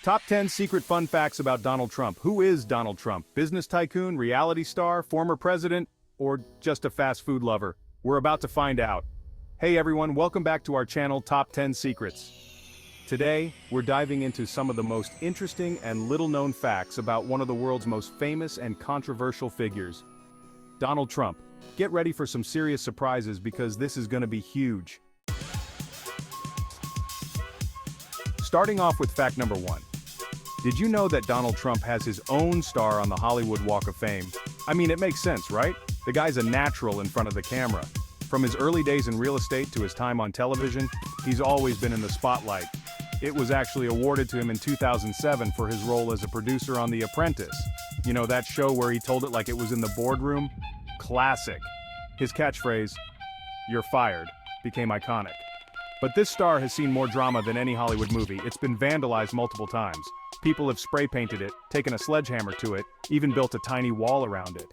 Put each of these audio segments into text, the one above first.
Top 10 secret fun facts about Donald Trump. Who is Donald Trump? Business tycoon, reality star, former president, or just a fast food lover? We're about to find out. Hey everyone, welcome back to our channel Top 10 Secrets. Today, we're diving into some of the most interesting and little-known facts about one of the world's most famous and controversial figures, Donald Trump. Get ready for some serious surprises because this is going to be huge. Starting off with fact number 1. Did you know that Donald Trump has his own star on the Hollywood Walk of Fame? I mean, it makes sense, right? The guy's a natural in front of the camera. From his early days in real estate to his time on television, he's always been in the spotlight. It was actually awarded to him in 2007 for his role as a producer on The Apprentice. You know, that show where he told it like it was in the boardroom? Classic. His catchphrase, "You're fired," became iconic. But this star has seen more drama than any Hollywood movie. It's been vandalized multiple times. People have spray painted it, taken a sledgehammer to it, even built a tiny wall around it.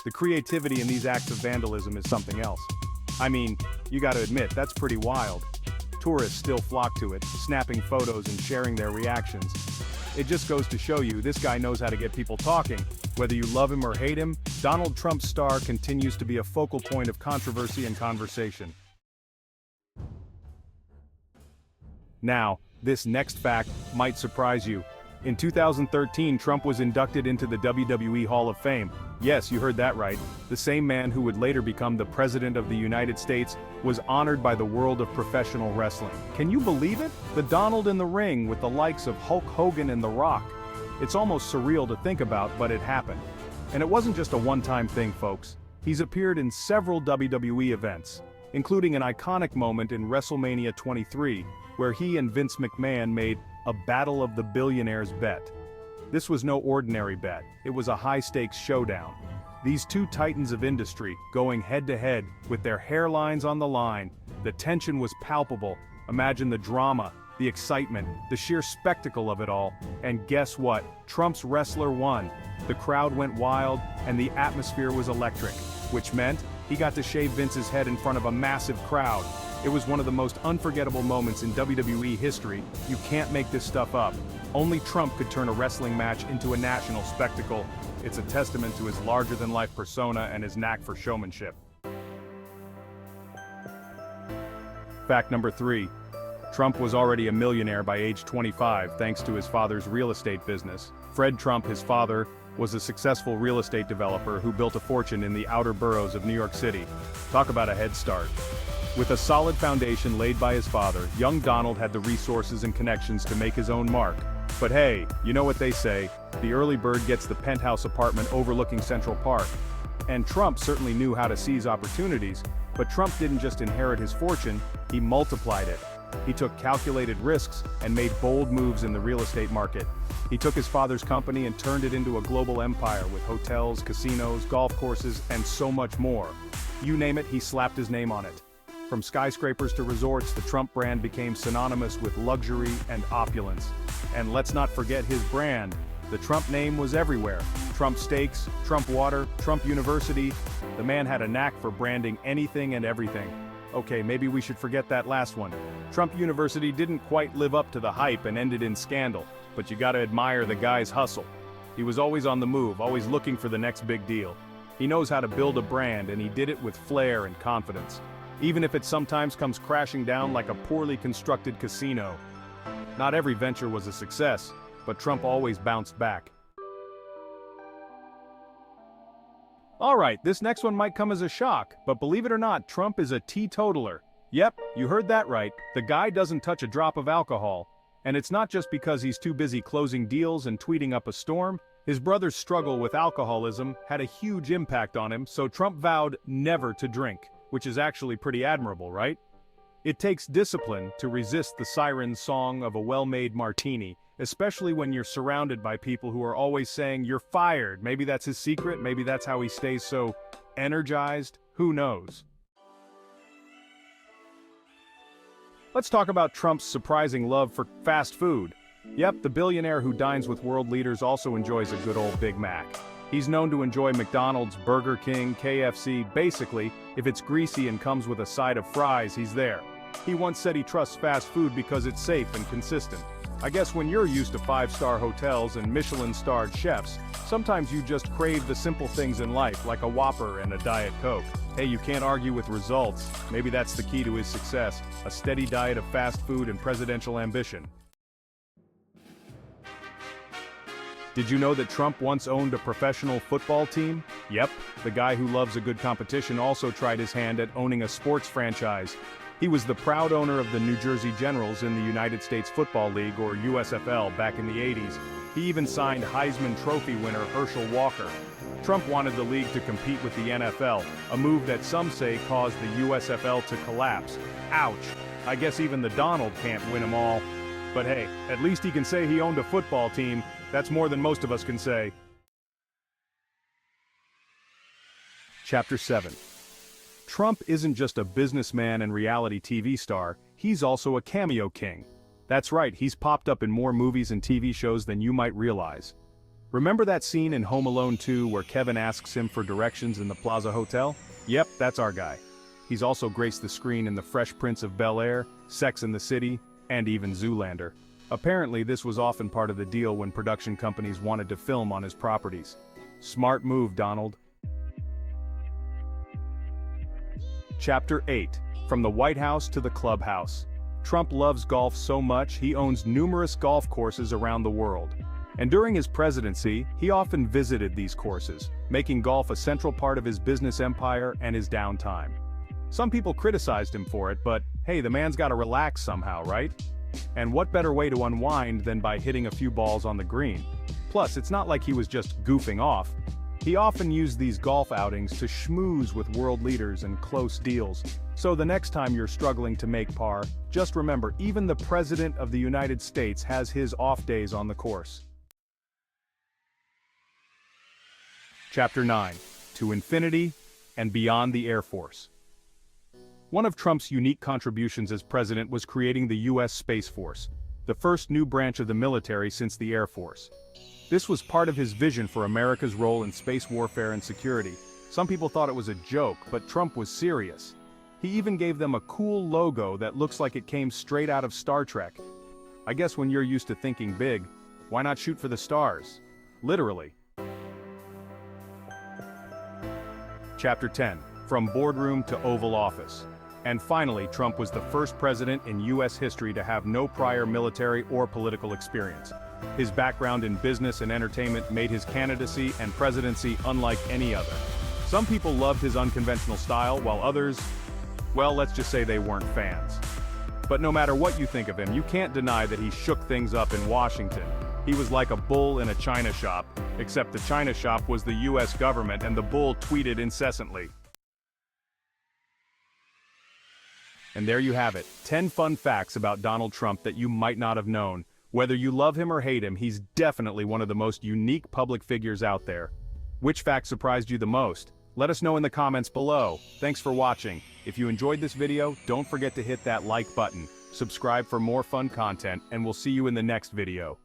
The creativity in these acts of vandalism is something else. I mean, you gotta admit, that's pretty wild. Tourists still flock to it, snapping photos and sharing their reactions. It just goes to show you, this guy knows how to get people talking. Whether you love him or hate him, Donald Trump's star continues to be a focal point of controversy and conversation. Now, this next fact might surprise you. In 2013, Trump was inducted into the WWE Hall of Fame. Yes, you heard that right. The same man who would later become the President of the United States was honored by the world of professional wrestling. Can you believe it? The Donald in the ring with the likes of Hulk Hogan and The Rock. It's almost surreal to think about, but it happened. And it wasn't just a one-time thing, folks. He's appeared in several WWE events, including an iconic moment in WrestleMania 23, where he and Vince McMahon made a Battle of the Billionaires bet. This was no ordinary bet, it was a high-stakes showdown. These two titans of industry, going head-to-head with their hairlines on the line. The tension was palpable. Imagine the drama, the excitement, the sheer spectacle of it all. And guess what? Trump's wrestler won. The crowd went wild, and the atmosphere was electric, which meant he got to shave Vince's head in front of a massive crowd. It was one of the most unforgettable moments in WWE history. You can't make this stuff up. Only Trump could turn a wrestling match into a national spectacle. It's a testament to his larger-than-life persona and his knack for showmanship. Fact number 3. Trump was already a millionaire by age 25 thanks to his father's real estate business. Fred Trump, his father, was a successful real estate developer who built a fortune in the outer boroughs of New York City. Talk about a head start. With a solid foundation laid by his father, young Donald had the resources and connections to make his own mark. But hey, you know what they say, the early bird gets the penthouse apartment overlooking Central Park. And Trump certainly knew how to seize opportunities, but Trump didn't just inherit his fortune, he multiplied it. He took calculated risks and made bold moves in the real estate market. He took his father's company and turned it into a global empire with hotels, casinos, golf courses, and so much more. You name it, he slapped his name on it. From skyscrapers to resorts, the Trump brand became synonymous with luxury and opulence. And let's not forget his brand. The Trump name was everywhere. Trump Steaks, Trump Water, Trump University. The man had a knack for branding anything and everything. Okay, maybe we should forget that last one. Trump University didn't quite live up to the hype and ended in scandal, but you gotta admire the guy's hustle. He was always on the move, always looking for the next big deal. He knows how to build a brand, and he did it with flair and confidence. Even if it sometimes comes crashing down like a poorly constructed casino. Not every venture was a success, but Trump always bounced back. Alright, this next one might come as a shock, but believe it or not, Trump is a teetotaler. Yep, you heard that right, the guy doesn't touch a drop of alcohol. And it's not just because he's too busy closing deals and tweeting up a storm. His brother's struggle with alcoholism had a huge impact on him, so Trump vowed never to drink. Which is actually pretty admirable, right? It takes discipline to resist the siren song of a well-made martini, especially when you're surrounded by people who are always saying, "You're fired." Maybe that's his secret, maybe that's how he stays so energized, who knows? Let's talk about Trump's surprising love for fast food. Yep, the billionaire who dines with world leaders also enjoys a good old Big Mac. He's known to enjoy McDonald's, Burger King, KFC. Basically, if it's greasy and comes with a side of fries, he's there. He once said he trusts fast food because it's safe and consistent. I guess when you're used to 5-star hotels and Michelin-starred chefs, sometimes you just crave the simple things in life like a Whopper and a Diet Coke. Hey, you can't argue with results. Maybe that's the key to his success, a steady diet of fast food and presidential ambition. Did you know that Trump once owned a professional football team? Yep, the guy who loves a good competition also tried his hand at owning a sports franchise. He was the proud owner of the New Jersey Generals in the United States Football League, or USFL, back in the 80s. He even signed Heisman Trophy winner Herschel Walker. Trump wanted the league to compete with the NFL, a move that some say caused the USFL to collapse. Ouch! I guess even the Donald can't win them all. But hey, at least he can say he owned a football team. That's more than most of us can say. Chapter 7. Trump isn't just a businessman and reality TV star, he's also a cameo king. That's right, he's popped up in more movies and TV shows than you might realize. Remember that scene in Home Alone 2 where Kevin asks him for directions in the Plaza Hotel? Yep, that's our guy. He's also graced the screen in The Fresh Prince of Bel-Air, Sex and the City, and even Zoolander. Apparently, this was often part of the deal when production companies wanted to film on his properties. Smart move, Donald. Chapter 8. From the White House to the clubhouse. Trump loves golf so much he owns numerous golf courses around the world. And during his presidency, he often visited these courses, making golf a central part of his business empire and his downtime. Some people criticized him for it, but hey, the man's gotta relax somehow, right? And what better way to unwind than by hitting a few balls on the green? Plus, it's not like he was just goofing off. He often used these golf outings to schmooze with world leaders and close deals. So the next time you're struggling to make par, just remember, even the President of the United States has his off days on the course. Chapter 9. To Infinity and Beyond the Air Force. One of Trump's unique contributions as president was creating the U.S. Space Force, the first new branch of the military since the Air Force. This was part of his vision for America's role in space warfare and security. Some people thought it was a joke, but Trump was serious. He even gave them a cool logo that looks like it came straight out of Star Trek. I guess when you're used to thinking big, why not shoot for the stars? Literally. Chapter 10. From Boardroom to Oval Office. And finally, Trump was the first president in U.S. history to have no prior military or political experience. His background in business and entertainment made his candidacy and presidency unlike any other. Some people loved his unconventional style, while others, well, let's just say they weren't fans. But no matter what you think of him, you can't deny that he shook things up in Washington. He was like a bull in a china shop, except the china shop was the U.S. government and the bull tweeted incessantly. And there you have it, 10 fun facts about Donald Trump that you might not have known. Whether you love him or hate him, he's definitely one of the most unique public figures out there. Which fact surprised you the most? Let us know in the comments below. Thanks for watching. If you enjoyed this video, don't forget to hit that like button, subscribe for more fun content, and we'll see you in the next video.